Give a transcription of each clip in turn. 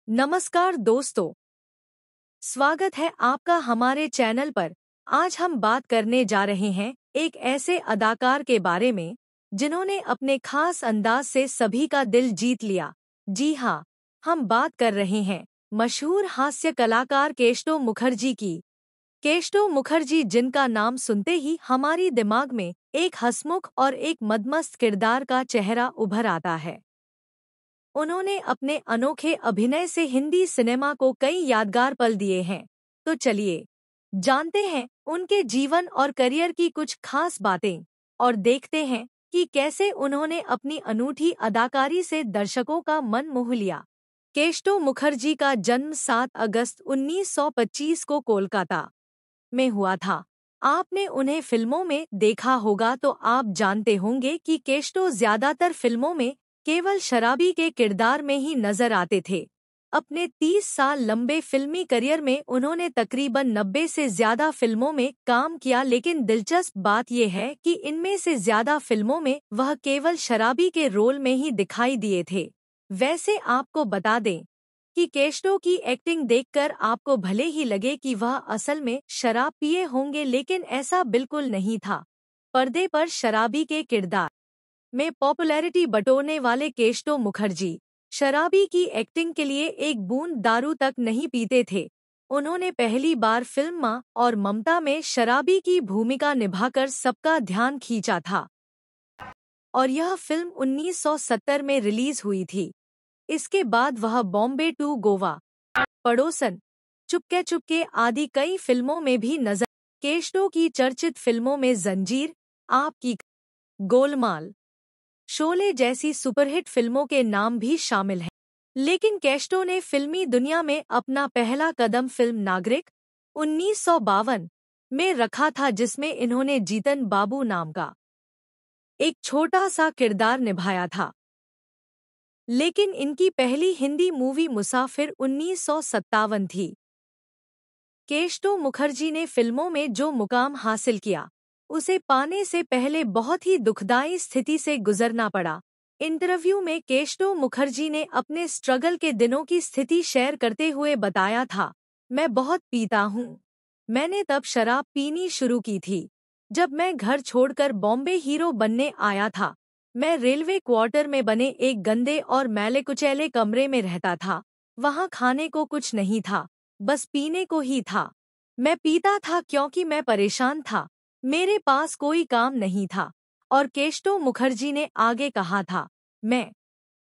नमस्कार दोस्तों, स्वागत है आपका हमारे चैनल पर। आज हम बात करने जा रहे हैं एक ऐसे अदाकार के बारे में जिन्होंने अपने खास अंदाज से सभी का दिल जीत लिया। जी हाँ, हम बात कर रहे हैं मशहूर हास्य कलाकार केशव मुखर्जी की। केशव मुखर्जी, जिनका नाम सुनते ही हमारी दिमाग में एक हंसमुख और एक मदमस्त किरदार का चेहरा उभर आता है। उन्होंने अपने अनोखे अभिनय से हिंदी सिनेमा को कई यादगार पल दिए हैं। तो चलिए जानते हैं उनके जीवन और करियर की कुछ खास बातें और देखते हैं कि कैसे उन्होंने अपनी अनूठी अदाकारी से दर्शकों का मन मोह लिया। केशव मुखर्जी का जन्म 7 अगस्त 1925 को कोलकाता में हुआ था। आपने उन्हें फिल्मों में देखा होगा तो आप जानते होंगे कि केशव ज्यादातर फिल्मों में केवल शराबी के किरदार में ही नजर आते थे। अपने 30 साल लंबे फिल्मी करियर में उन्होंने तकरीबन 90 से ज्यादा फिल्मों में काम किया, लेकिन दिलचस्प बात यह है कि इनमें से ज्यादा फिल्मों में वह केवल शराबी के रोल में ही दिखाई दिए थे। वैसे आपको बता दें कि केशव की एक्टिंग देखकर आपको भले ही लगे कि वह असल में शराब पिए होंगे, लेकिन ऐसा बिल्कुल नहीं था। पर्दे पर शराबी के किरदार में पॉपुलैरिटी बटोरने वाले केशव मुखर्जी शराबी की एक्टिंग के लिए एक बूंद दारू तक नहीं पीते थे। उन्होंने पहली बार फिल्म मां और ममता में शराबी की भूमिका निभाकर सबका ध्यान खींचा था और यह फिल्म 1970 में रिलीज हुई थी। इसके बाद वह बॉम्बे टू गोवा, पड़ोसन, चुपके चुपके आदि कई फिल्मों में भी नजर। केशव की चर्चित फिल्मों में जंजीर, आपकी, गोलमाल, शोले जैसी सुपरहिट फिल्मों के नाम भी शामिल हैं। लेकिन केशव ने फिल्मी दुनिया में अपना पहला कदम फिल्म नागरिक 1952 में रखा था, जिसमें इन्होंने जीतन बाबू नाम का एक छोटा सा किरदार निभाया था। लेकिन इनकी पहली हिंदी मूवी मुसाफिर 1957 थी। केशव मुखर्जी ने फिल्मों में जो मुकाम हासिल किया उसे पाने से पहले बहुत ही दुखदाई स्थिति से गुजरना पड़ा। इंटरव्यू में केशव मुखर्जी ने अपने स्ट्रगल के दिनों की स्थिति शेयर करते हुए बताया था, मैं बहुत पीता हूँ। मैंने तब शराब पीनी शुरू की थी जब मैं घर छोड़कर बॉम्बे हीरो बनने आया था। मैं रेलवे क्वार्टर में बने एक गंदे और मैले कुचैले कमरे में रहता था। वहाँ खाने को कुछ नहीं था, बस पीने को ही था। मैं पीता था क्योंकि मैं परेशान था, मेरे पास कोई काम नहीं था। और केशव मुखर्जी ने आगे कहा था, मैं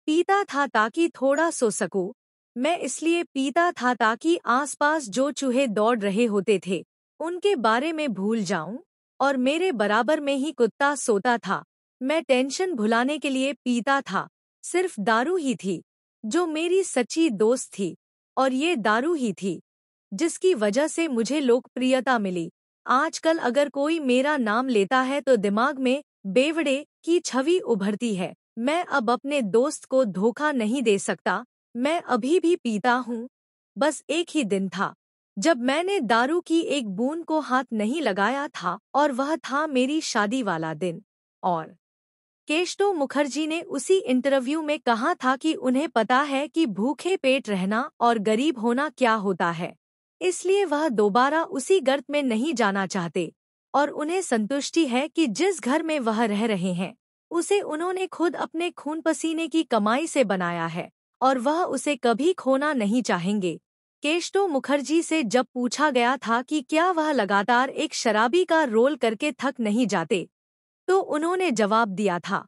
पीता था ताकि थोड़ा सो सकूं। मैं इसलिए पीता था ताकि आसपास जो चूहे दौड़ रहे होते थे उनके बारे में भूल जाऊं, और मेरे बराबर में ही कुत्ता सोता था। मैं टेंशन भुलाने के लिए पीता था। सिर्फ दारू ही थी जो मेरी सच्ची दोस्त थी, और ये दारू ही थी जिसकी वजह से मुझे लोकप्रियता मिली। आजकल अगर कोई मेरा नाम लेता है तो दिमाग में बेवड़े की छवि उभरती है। मैं अब अपने दोस्त को धोखा नहीं दे सकता। मैं अभी भी पीता हूँ। बस एक ही दिन था जब मैंने दारू की एक बूंद को हाथ नहीं लगाया था, और वह था मेरी शादी वाला दिन। और केशव मुखर्जी ने उसी इंटरव्यू में कहा था कि उन्हें पता है कि भूखे पेट रहना और गरीब होना क्या होता है, इसलिए वह दोबारा उसी गर्त में नहीं जाना चाहते, और उन्हें संतुष्टि है कि जिस घर में वह रह रहे हैं उसे उन्होंने खुद अपने खून पसीने की कमाई से बनाया है, और वह उसे कभी खोना नहीं चाहेंगे। केशव मुखर्जी से जब पूछा गया था कि क्या वह लगातार एक शराबी का रोल करके थक नहीं जाते, तो उन्होंने जवाब दिया था,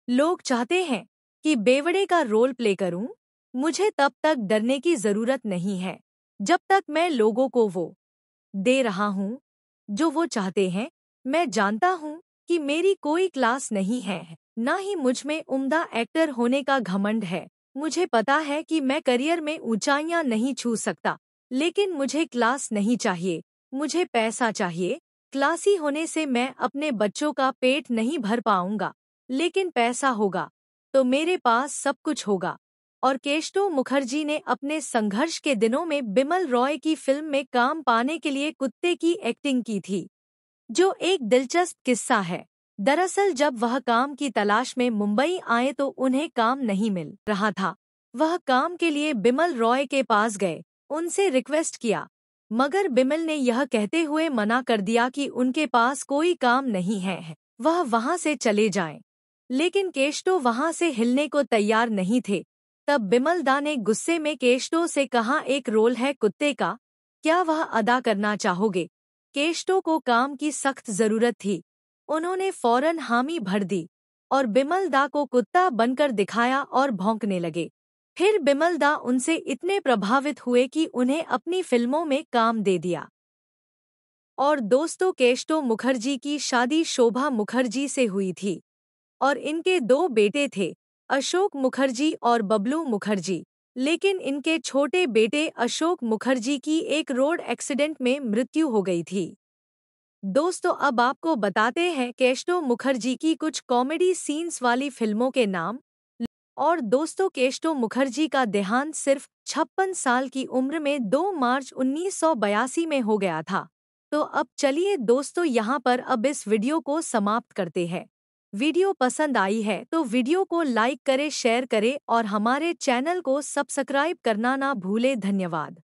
लोग चाहते हैं कि बेवड़े का रोल प्ले करूं, मुझे तब तक डरने की जरूरत नहीं है जब तक मैं लोगों को वो दे रहा हूं जो वो चाहते हैं। मैं जानता हूं कि मेरी कोई क्लास नहीं है, ना ही मुझ में उम्दा एक्टर होने का घमंड है। मुझे पता है कि मैं करियर में ऊंचाइयां नहीं छू सकता, लेकिन मुझे क्लास नहीं चाहिए, मुझे पैसा चाहिए। क्लासी होने से मैं अपने बच्चों का पेट नहीं भर पाऊंगा, लेकिन पैसा होगा तो मेरे पास सब कुछ होगा। और केशव मुखर्जी ने अपने संघर्ष के दिनों में बिमल रॉय की फिल्म में काम पाने के लिए कुत्ते की एक्टिंग की थी, जो एक दिलचस्प किस्सा है। दरअसल जब वह काम की तलाश में मुंबई आए तो उन्हें काम नहीं मिल रहा था, वह काम के लिए बिमल रॉय के पास गए, उनसे रिक्वेस्ट किया, मगर बिमल ने यह कहते हुए मना कर दिया कि उनके पास कोई काम नहीं है, वह वहां से चले जाएं। लेकिन केष्टो वहां से हिलने को तैयार नहीं थे। तब बिमलदा ने गुस्से में केष्टो से कहा, एक रोल है कुत्ते का, क्या वह अदा करना चाहोगे? केष्टो को काम की सख्त जरूरत थी। उन्होंने फौरन हामी भर दी और बिमलदा को कुत्ता बनकर दिखाया और भौंकने लगे। फिर बिमलदा उनसे इतने प्रभावित हुए कि उन्हें अपनी फिल्मों में काम दे दिया। और दोस्तों, केष्टो मुखर्जी की शादी शोभा मुखर्जी से हुई थी और इनके दो बेटे थे, अशोक मुखर्जी और बबलू मुखर्जी। लेकिन इनके छोटे बेटे अशोक मुखर्जी की एक रोड एक्सीडेंट में मृत्यु हो गई थी। दोस्तों, अब आपको बताते हैं केष्टो मुखर्जी की कुछ कॉमेडी सीन्स वाली फिल्मों के नाम। और दोस्तों, केष्टो मुखर्जी का देहांत सिर्फ 56 साल की उम्र में 2 मार्च 1982 में हो गया था। तो अब चलिए दोस्तों, यहाँ पर अब इस वीडियो को समाप्त करते हैं। वीडियो पसंद आई है तो वीडियो को लाइक करें, शेयर करें और हमारे चैनल को सब्सक्राइब करना ना भूले। धन्यवाद।